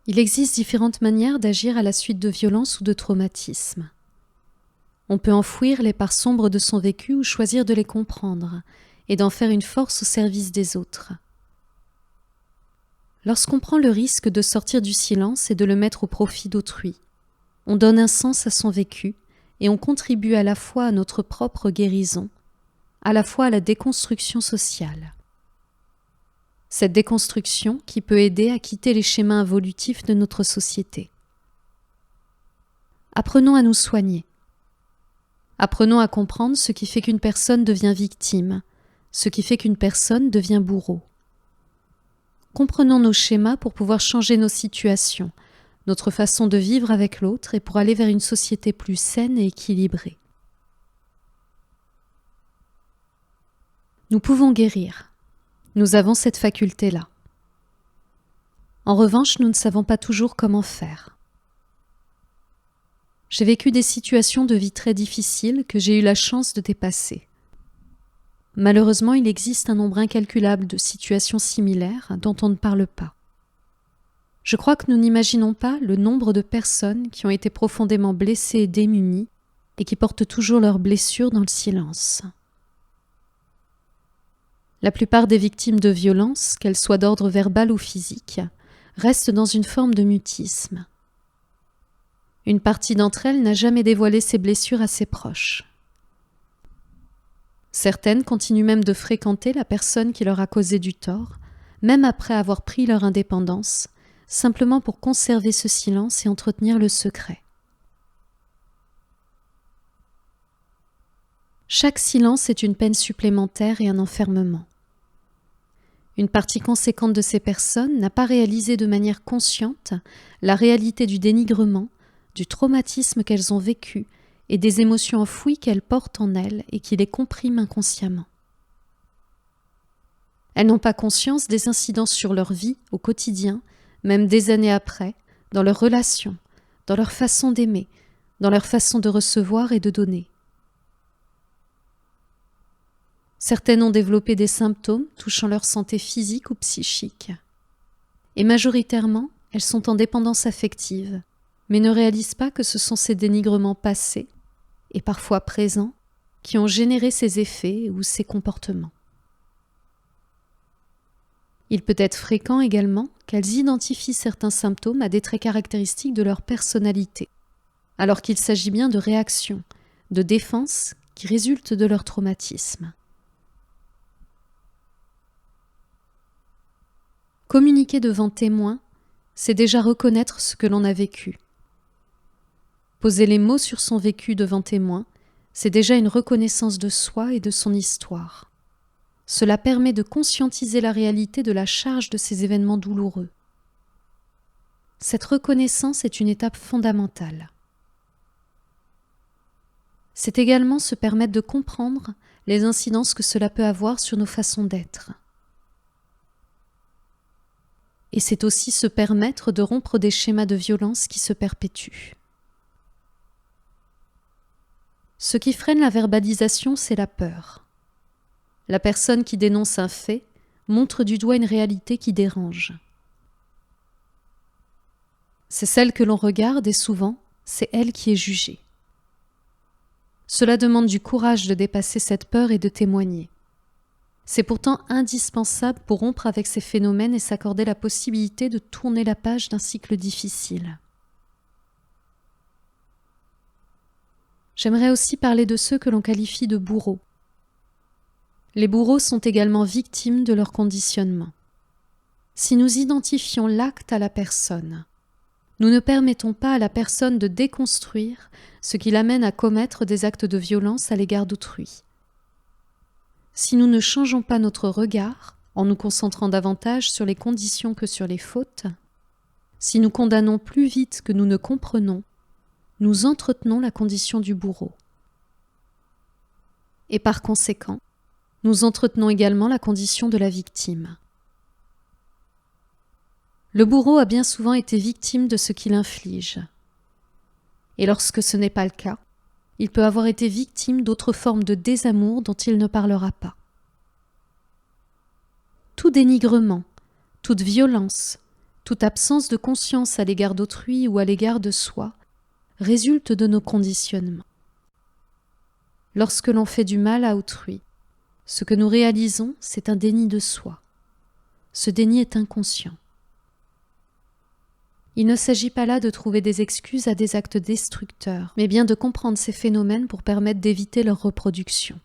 Il existe différentes manières d'agir à la suite de violences ou de traumatismes. On peut enfouir les parts sombres de son vécu ou choisir de les comprendre et d'en faire une force au service des autres. Lorsqu'on prend le risque de sortir du silence et de le mettre au profit d'autrui, on donne un sens à son vécu et on contribue à la fois à notre propre guérison, à la fois à la déconstruction sociale. Cette déconstruction qui peut aider à quitter les schémas involutifs de notre société. Apprenons à nous soigner. Apprenons à comprendre ce qui fait qu'une personne devient victime, ce qui fait qu'une personne devient bourreau. Comprenons nos schémas pour pouvoir changer nos situations, notre façon de vivre avec l'autre et pour aller vers une société plus saine et équilibrée. Nous pouvons guérir. Nous avons cette faculté-là. En revanche, nous ne savons pas toujours comment faire. J'ai vécu des situations de vie très difficiles que j'ai eu la chance de dépasser. Malheureusement, il existe un nombre incalculable de situations similaires dont on ne parle pas. Je crois que nous n'imaginons pas le nombre de personnes qui ont été profondément blessées et démunies et qui portent toujours leurs blessures dans le silence. La plupart des victimes de violences, qu'elles soient d'ordre verbal ou physique, restent dans une forme de mutisme. Une partie d'entre elles n'a jamais dévoilé ses blessures à ses proches. Certaines continuent même de fréquenter la personne qui leur a causé du tort, même après avoir pris leur indépendance, simplement pour conserver ce silence et entretenir le secret. Chaque silence est une peine supplémentaire et un enfermement. Une partie conséquente de ces personnes n'a pas réalisé de manière consciente la réalité du dénigrement, du traumatisme qu'elles ont vécu et des émotions enfouies qu'elles portent en elles et qui les compriment inconsciemment. Elles n'ont pas conscience des incidences sur leur vie au quotidien, même des années après, dans leurs relations, dans leur façon d'aimer, dans leur façon de recevoir et de donner. Certaines ont développé des symptômes touchant leur santé physique ou psychique. Et majoritairement, elles sont en dépendance affective, mais ne réalisent pas que ce sont ces dénigrements passés, et parfois présents, qui ont généré ces effets ou ces comportements. Il peut être fréquent également qu'elles identifient certains symptômes à des traits caractéristiques de leur personnalité, alors qu'il s'agit bien de réactions, de défenses qui résultent de leur traumatisme. Communiquer devant témoins, c'est déjà reconnaître ce que l'on a vécu. Poser les mots sur son vécu devant témoins, c'est déjà une reconnaissance de soi et de son histoire. Cela permet de conscientiser la réalité de la charge de ces événements douloureux. Cette reconnaissance est une étape fondamentale. C'est également se permettre de comprendre les incidences que cela peut avoir sur nos façons d'être. Et c'est aussi se permettre de rompre des schémas de violence qui se perpétuent. Ce qui freine la verbalisation, c'est la peur. La personne qui dénonce un fait montre du doigt une réalité qui dérange. C'est celle que l'on regarde et souvent, c'est elle qui est jugée. Cela demande du courage de dépasser cette peur et de témoigner. C'est pourtant indispensable pour rompre avec ces phénomènes et s'accorder la possibilité de tourner la page d'un cycle difficile. J'aimerais aussi parler de ceux que l'on qualifie de bourreaux. Les bourreaux sont également victimes de leur conditionnement. Si nous identifions l'acte à la personne, nous ne permettons pas à la personne de déconstruire ce qui l'amène à commettre des actes de violence à l'égard d'autrui. Si nous ne changeons pas notre regard, en nous concentrant davantage sur les conditions que sur les fautes, si nous condamnons plus vite que nous ne comprenons, nous entretenons la condition du bourreau. Et par conséquent, nous entretenons également la condition de la victime. Le bourreau a bien souvent été victime de ce qu'il inflige. Et lorsque ce n'est pas le cas, il peut avoir été victime d'autres formes de désamour dont il ne parlera pas. Tout dénigrement, toute violence, Toute absence de conscience à l'égard d'autrui ou à l'égard de soi résulte de nos conditionnements. Lorsque l'on fait du mal à autrui, ce que nous réalisons, c'est un déni de soi. Ce déni est inconscient. Il ne s'agit pas là de trouver des excuses à des actes destructeurs, mais bien de comprendre ces phénomènes pour permettre d'éviter leur reproduction.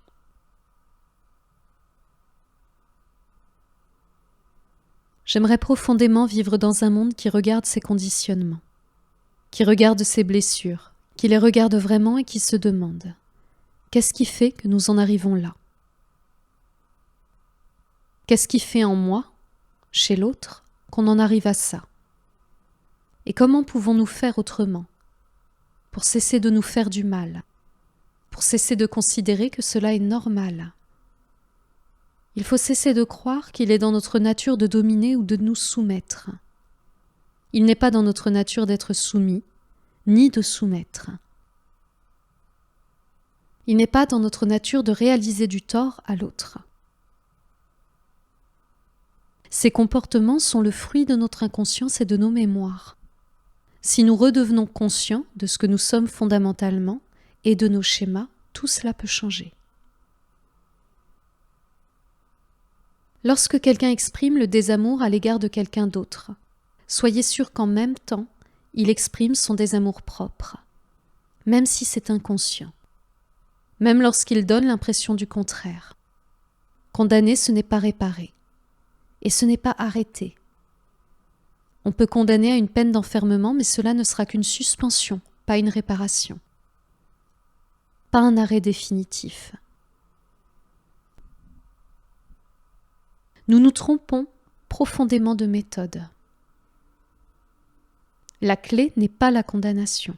J'aimerais profondément vivre dans un monde qui regarde ses conditionnements, qui regarde ses blessures, qui les regarde vraiment et qui se demande « Qu'est-ce qui fait que nous en arrivons là ? Qu'est-ce qui fait en moi, chez l'autre, qu'on en arrive à ça ? Et comment pouvons-nous faire autrement, pour cesser de nous faire du mal, pour cesser de considérer que cela est normal ? Il faut cesser de croire qu'il est dans notre nature de dominer ou de nous soumettre. Il n'est pas dans notre nature d'être soumis, ni de soumettre. Il n'est pas dans notre nature de réaliser du tort à l'autre. Ces comportements sont le fruit de notre inconscience et de nos mémoires. Si nous redevenons conscients de ce que nous sommes fondamentalement et de nos schémas, tout cela peut changer. Lorsque quelqu'un exprime le désamour à l'égard de quelqu'un d'autre, soyez sûr qu'en même temps, il exprime son désamour propre, même si c'est inconscient, même lorsqu'il donne l'impression du contraire. Condamner, ce n'est pas réparer, et ce n'est pas arrêter. On peut condamner à une peine d'enfermement, mais cela ne sera qu'une suspension, pas une réparation, pas un arrêt définitif. Nous nous trompons profondément de méthode. La clé n'est pas la condamnation,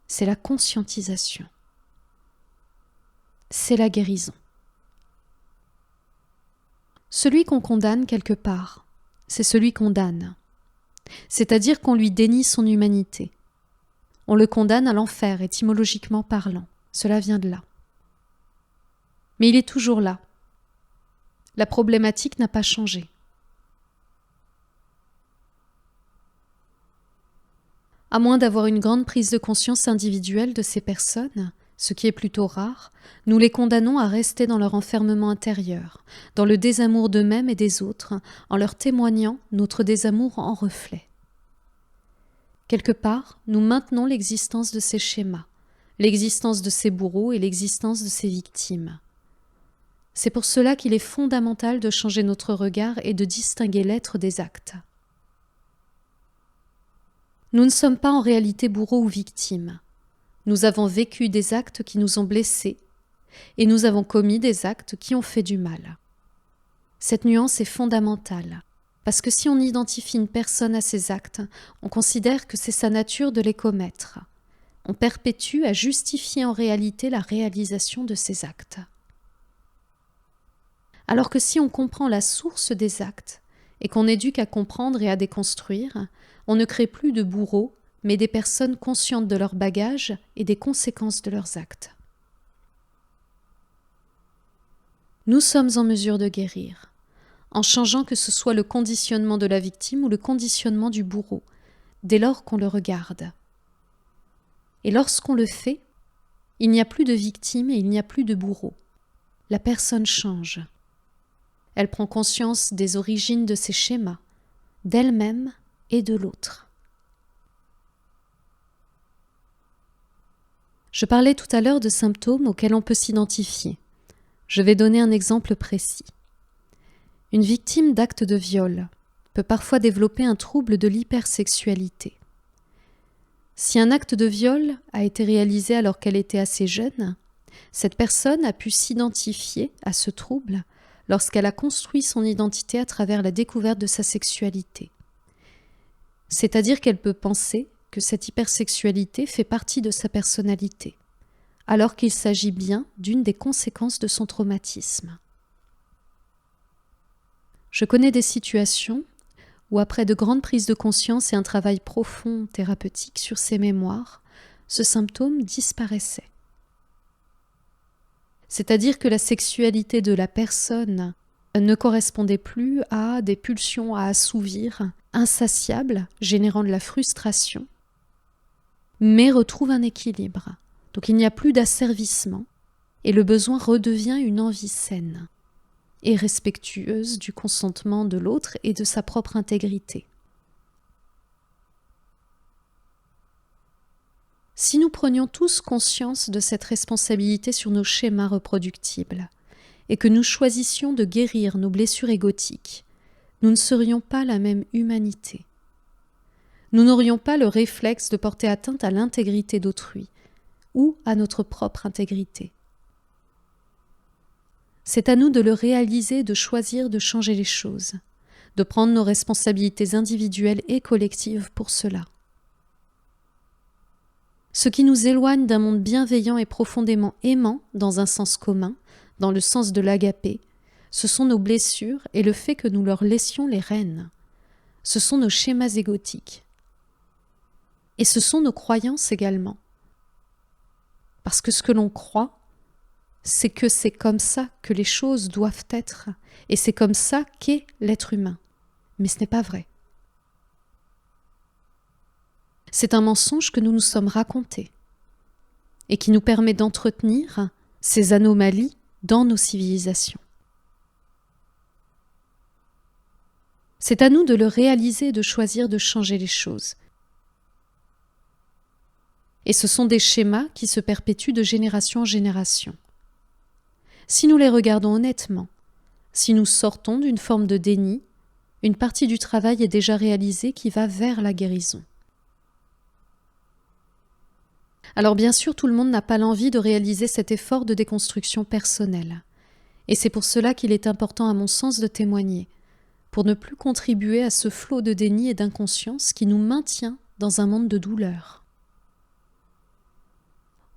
c'est la conscientisation. C'est la guérison. Celui qu'on condamne quelque part, c'est celui qu'on damne. C'est-à-dire qu'on lui dénie son humanité. On le condamne à l'enfer, étymologiquement parlant. Cela vient de là. Mais il est toujours là. La problématique n'a pas changé. À moins d'avoir une grande prise de conscience individuelle de ces personnes, ce qui est plutôt rare, nous les condamnons à rester dans leur enfermement intérieur, dans le désamour d'eux-mêmes et des autres, en leur témoignant notre désamour en reflet. Quelque part, nous maintenons l'existence de ces schémas, l'existence de ces bourreaux et l'existence de ces victimes. C'est pour cela qu'il est fondamental de changer notre regard et de distinguer l'être des actes. Nous ne sommes pas en réalité bourreaux ou victimes. Nous avons vécu des actes qui nous ont blessés et nous avons commis des actes qui ont fait du mal. Cette nuance est fondamentale, parce que si on identifie une personne à ses actes, on considère que c'est sa nature de les commettre. On perpétue à justifier en réalité la réalisation de ces actes. Alors que si on comprend la source des actes et qu'on éduque à comprendre et à déconstruire, on ne crée plus de bourreaux, mais des personnes conscientes de leurs bagages et des conséquences de leurs actes. Nous sommes en mesure de guérir, en changeant que ce soit le conditionnement de la victime ou le conditionnement du bourreau, dès lors qu'on le regarde. Et lorsqu'on le fait, il n'y a plus de victime et il n'y a plus de bourreau. La personne change. Elle prend conscience des origines de ses schémas, d'elle-même et de l'autre. Je parlais tout à l'heure de symptômes auxquels on peut s'identifier. Je vais donner un exemple précis. Une victime d'actes de viol peut parfois développer un trouble de l'hypersexualité. Si un acte de viol a été réalisé alors qu'elle était assez jeune, cette personne a pu s'identifier à ce trouble lorsqu'elle a construit son identité à travers la découverte de sa sexualité. C'est-à-dire qu'elle peut penser que cette hypersexualité fait partie de sa personnalité, alors qu'il s'agit bien d'une des conséquences de son traumatisme. Je connais des situations où, après de grandes prises de conscience et un travail profond thérapeutique sur ces mémoires, ce symptôme disparaissait. C'est-à-dire que la sexualité de la personne ne correspondait plus à des pulsions à assouvir, insatiables, générant de la frustration, mais retrouve un équilibre. Donc il n'y a plus d'asservissement et le besoin redevient une envie saine et respectueuse du consentement de l'autre et de sa propre intégrité. Si nous prenions tous conscience de cette responsabilité sur nos schémas reproductibles et que nous choisissions de guérir nos blessures égotiques, nous ne serions pas la même humanité. Nous n'aurions pas le réflexe de porter atteinte à l'intégrité d'autrui ou à notre propre intégrité. C'est à nous de le réaliser, de choisir de changer les choses, de prendre nos responsabilités individuelles et collectives pour cela. Ce qui nous éloigne d'un monde bienveillant et profondément aimant dans un sens commun, dans le sens de l'agapé, ce sont nos blessures et le fait que nous leur laissions les rênes. Ce sont nos schémas égotiques. Et ce sont nos croyances également. Parce que ce que l'on croit, c'est que c'est comme ça que les choses doivent être, et c'est comme ça qu'est l'être humain. Mais ce n'est pas vrai. C'est un mensonge que nous nous sommes racontés, et qui nous permet d'entretenir ces anomalies dans nos civilisations. C'est à nous de le réaliser et de choisir de changer les choses. Et ce sont des schémas qui se perpétuent de génération en génération. Si nous les regardons honnêtement, si nous sortons d'une forme de déni, une partie du travail est déjà réalisée qui va vers la guérison. Alors bien sûr, tout le monde n'a pas l'envie de réaliser cet effort de déconstruction personnelle. Et c'est pour cela qu'il est important à mon sens de témoigner, pour ne plus contribuer à ce flot de déni et d'inconscience qui nous maintient dans un monde de douleur.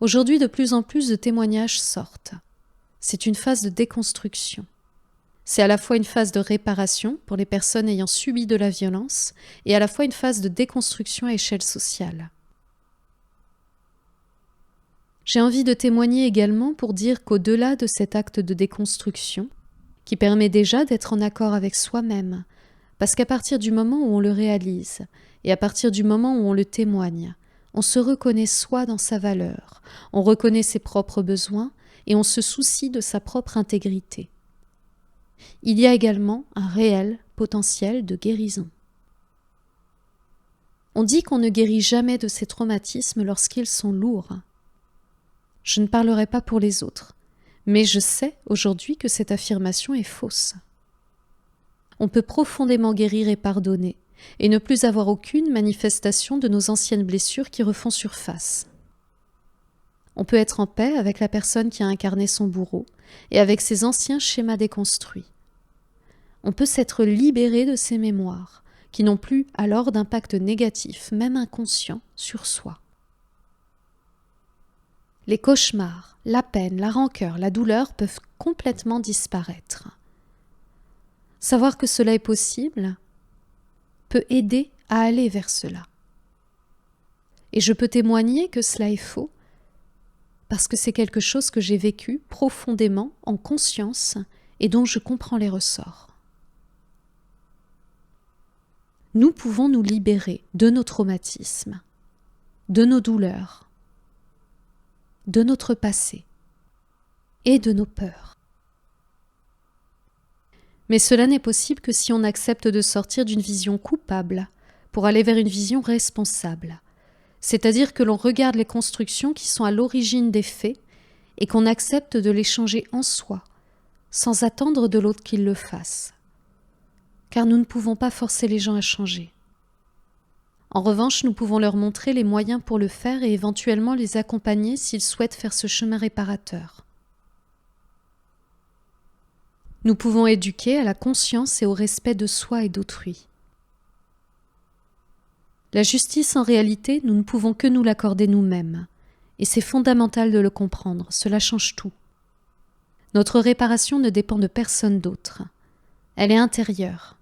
Aujourd'hui, de plus en plus de témoignages sortent. C'est une phase de déconstruction. C'est à la fois une phase de réparation pour les personnes ayant subi de la violence et à la fois une phase de déconstruction à échelle sociale. J'ai envie de témoigner également pour dire qu'au-delà de cet acte de déconstruction, qui permet déjà d'être en accord avec soi-même, parce qu'à partir du moment où on le réalise et à partir du moment où on le témoigne, on se reconnaît soi dans sa valeur, on reconnaît ses propres besoins et on se soucie de sa propre intégrité. Il y a également un réel potentiel de guérison. On dit qu'on ne guérit jamais de ces traumatismes lorsqu'ils sont lourds. Je ne parlerai pas pour les autres, mais je sais aujourd'hui que cette affirmation est fausse. On peut profondément guérir et pardonner, et ne plus avoir aucune manifestation de nos anciennes blessures qui refont surface. On peut être en paix avec la personne qui a incarné son bourreau et avec ses anciens schémas déconstruits. On peut s'être libéré de ces mémoires, qui n'ont plus alors d'impact négatif, même inconscient, sur soi. Les cauchemars, la peine, la rancœur, la douleur peuvent complètement disparaître. Savoir que cela est possible peut aider à aller vers cela. Et je peux témoigner que cela est faux, parce que c'est quelque chose que j'ai vécu profondément, en conscience, et dont je comprends les ressorts. Nous pouvons nous libérer de nos traumatismes, de nos douleurs, de notre passé et de nos peurs. Mais cela n'est possible que si on accepte de sortir d'une vision coupable pour aller vers une vision responsable. C'est-à-dire que l'on regarde les constructions qui sont à l'origine des faits et qu'on accepte de les changer en soi, sans attendre de l'autre qu'il le fasse. Car nous ne pouvons pas forcer les gens à changer. En revanche, nous pouvons leur montrer les moyens pour le faire et éventuellement les accompagner s'ils souhaitent faire ce chemin réparateur. Nous pouvons éduquer à la conscience et au respect de soi et d'autrui. La justice, en réalité, nous ne pouvons que nous l'accorder nous-mêmes. Et c'est fondamental de le comprendre, cela change tout. Notre réparation ne dépend de personne d'autre. Elle est intérieure.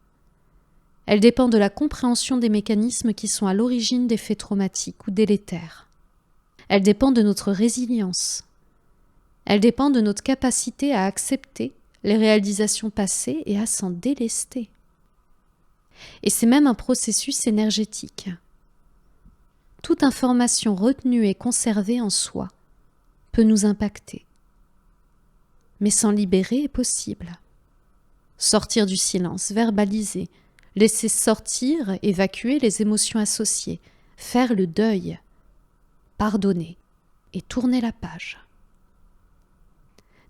Elle dépend de la compréhension des mécanismes qui sont à l'origine des faits traumatiques ou délétères. Elle dépend de notre résilience. Elle dépend de notre capacité à accepter les réalisations passées et à s'en délester. Et c'est même un processus énergétique. Toute information retenue et conservée en soi peut nous impacter. Mais s'en libérer est possible. Sortir du silence, verbaliser, laisser sortir, évacuer les émotions associées, faire le deuil, pardonner et tourner la page.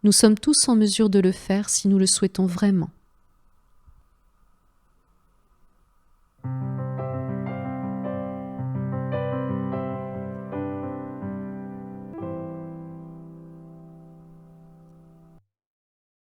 Nous sommes tous en mesure de le faire si nous le souhaitons vraiment.